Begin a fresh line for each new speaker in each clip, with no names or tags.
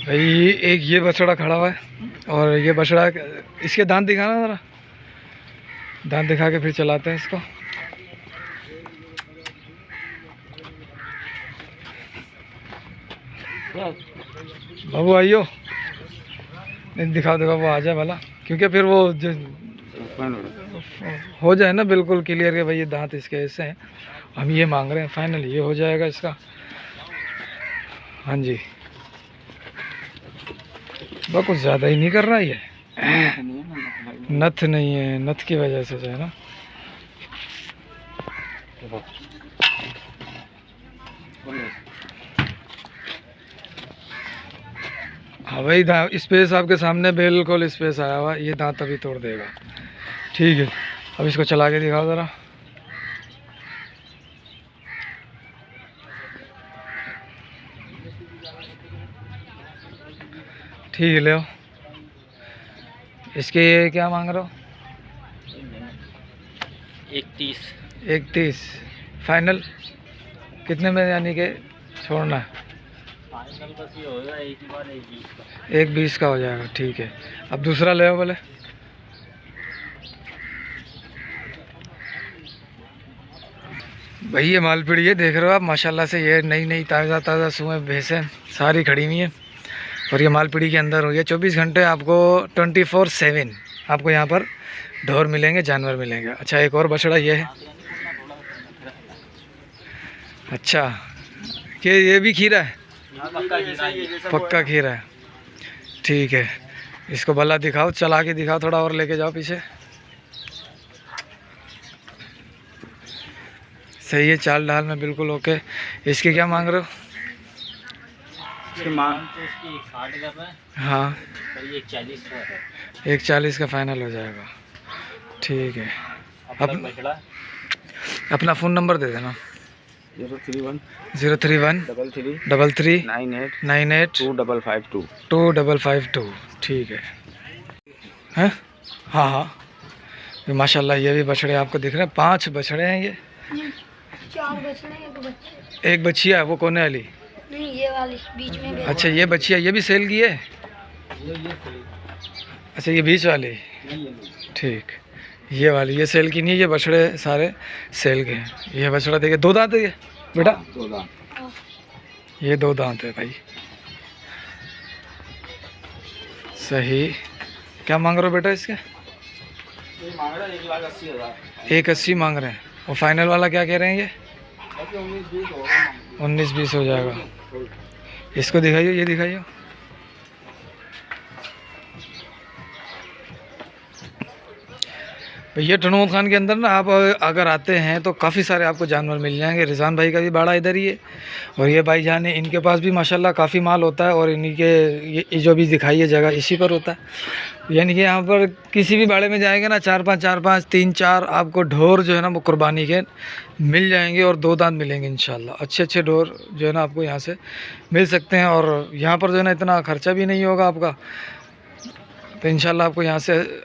भाई एक ये बछड़ा खड़ा हुआ है और ये बछड़ा, इसके दांत दिखाना ज़रा, दांत दिखा के फिर चलाते हैं इसको। बाबू आइयो, दिखाओ दिखाओ, वो आ जाए भला, क्योंकि फिर वो जो हो जाए ना बिल्कुल क्लियर के भाई ये दांत इसके ऐसे हैं, हम ये मांग रहे हैं, फाइनल ये हो जाएगा इसका। हाँ जी, वो कुछ ज़्यादा ही नहीं कर रहा ये, नथ नहीं है, नथ की वजह से जो है ना। हाँ भाई, स्पेस आपके सामने बिल्कुल स्पेस आया हुआ, ये दांत अभी तोड़ देगा। ठीक है, अब इसको चला के दिखाओ ज़रा। ठीक है, ले आओ। इसके क्या मांग रहे हो? 31 फाइनल कितने में, यानी कि छोड़ना है?
फाइनल बस ये होगा एक ही बार
1:20 का हो जाएगा। ठीक है, अब दूसरा ले आओ बोले। भाई ये मालपीड़ी है, देख रहे हो आप, माशाल्लाह से ये नई नई ताज़ा ताज़ा सुबह भैंसें सारी खड़ी हुई हैं और ये मालपीड़ी के अंदर हुई है। 24 घंटे आपको 24/7 आपको यहाँ पर ढोर मिलेंगे, जानवर मिलेंगे। अच्छा, एक और बछड़ा ये है। अच्छा, कि ये भी खीरा है? पक्का खीरा है। ठीक है, इसको भला दिखाओ, चला के दिखाओ थोड़ा और, लेके जाओ पीछे। सही है, चाल ढाल में बिल्कुल ओके। इसके क्या मांग रहे हो? हाँ, 1:40 का फाइनल हो जाएगा। ठीक है, अपना फ़ोन नंबर दे देना।
031
33
98
2552। ठीक है, हैं? हाँ हाँ, ये माशाल्लाह ये भी बछड़े आपको दिख रहे हैं, 5 बछड़े हैं ये।
4 बछड़े,
एक बछिया है, वो कौन है वाली?
नहीं, ये वाली बीच में।
अच्छा, ये बछिया, ये भी सेल की है? अच्छा, ये बीच वाली। ठीक, ये वाली ये सेल की नहीं है, ये बछड़े सारे सेल के हैं। ये बछड़ा देखिए, 2 दांत है ये बेटा,
2 दांत,
ये 2 दांत है भाई। सही, क्या मांग रहे हो बेटा इसके? 1,80,000 मांग रहे हैं। और फाइनल वाला क्या कह रहे हैं ये? 19-20 हो जाएगा। इसको दिखाइए, ये दिखाइए। ये टनोद खान के अंदर ना आप अगर आते हैं तो काफ़ी सारे आपको जानवर मिल जाएंगे। रिजवान भाई का भी बाड़ा इधर ही है और ये भाई जान है, इनके पास भी माशाल्लाह काफ़ी माल होता है और इन्हीं के ये जो भी दिखाई है जगह इसी पर होता है। यानी कि यहाँ पर किसी भी बाड़े में जाएंगे ना, 4-5 3-4 आपको ढोर जो है ना वो कुर्बानी के मिल जाएंगे और 2 दांत मिलेंगे इंशाल्लाह। अच्छे ढोर जो है ना आपको यहाँ से मिल सकते हैं और यहाँ पर जो है ना इतना ख़र्चा भी नहीं होगा आपका, तो इंशाल्लाह आपको यहाँ से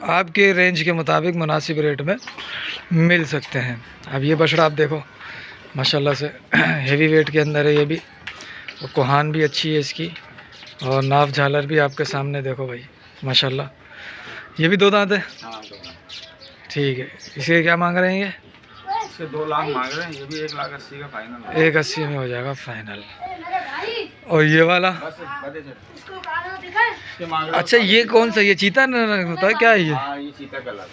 आपके रेंज के मुताबिक मुनासिब रेट में मिल सकते हैं। अब ये बछड़ा आप देखो, माशाल्लाह से हेवी वेट के अंदर है ये भी, और कोहान भी अच्छी है इसकी, और नाव झालर भी आपके सामने देखो भाई माशाल्लाह। ये भी 2 दांत है। ठीक है, इसके क्या मांग रहे हैं ये?
इसके 2 लाख मांग रहे हैं, ये भी 1,80,000 का फाइनल।
1,80 में हो जाएगा फाइनल। और ये वाला? अच्छा, ये कौन सा, ये चीता होता है क्या है ये?
ये चीता कलर,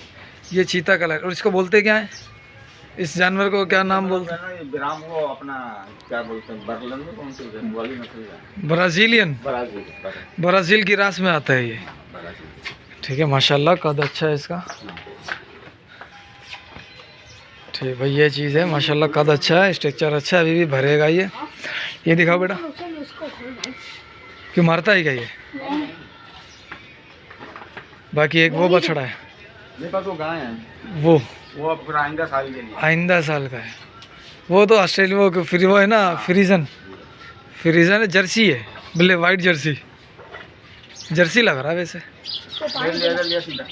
ये चीता कलर। और इसको बोलते क्या है, इस जानवर को क्या नाम बोलते हैं?
ब्राह्म, वो अपना क्या बोलते हैं, बर्लन में कौन सी वाली नस्ल है?
ब्राज़ीलियन, ब्राज़ील की रास में आता है ये। ठीक है, माशाल्लाह कद अच्छा है इसका। ठीक भाई, ये चीज़ है माशाल्लाह, कद अच्छा है, स्ट्रक्चर अच्छा है, अभी भी भरेगा ये दिखाओ बेटा। क्यों मारता है क्या ये? बाकी एक वो बछड़ा है,
मेरे पास वो गाय है,
वो
अब आइंदा साल के लिए,
आइंदा साल का है। वो तो ऑस्ट्रेलिया वो फिर वो है ना, फ्रीजन है, जर्सी है, ब्लैक वाइट जर्सी लग रहा है वैसे।
लिया सीधा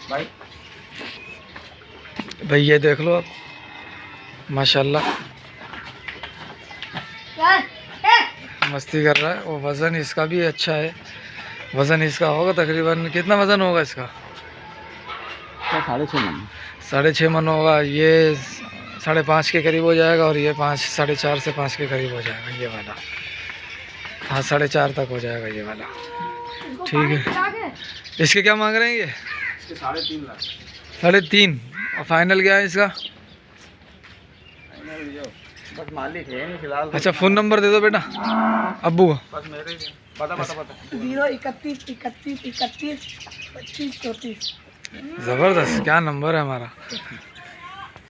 भाई।
भाई ये देख लो आप, माशाल्लाह मस्ती कर रहा है। और वज़न इसका भी अच्छा है। वज़न इसका होगा तकरीबन, कितना वज़न होगा इसका?
6.5 मन।
6.5 मन होगा। ये 5.5 के करीब हो जाएगा और ये 5, 4.5 से 5 के करीब हो जाएगा ये वाला। हाँ 4.5 तक हो जाएगा ये वाला। ठीक है। इसके क्या मांग रहे हैं ये?
इसके 3.5 लाख।
3.5। और फाइनल क्या है इसका?
बस मालिक है नहीं फिलहाल।
अच्छा फ़ोन नंबर दे दो बेटा अब्बू को।
बस मेरे ही पता
031 31 31 25 34।
ज़बरदस्त, क्या नंबर है हमारा।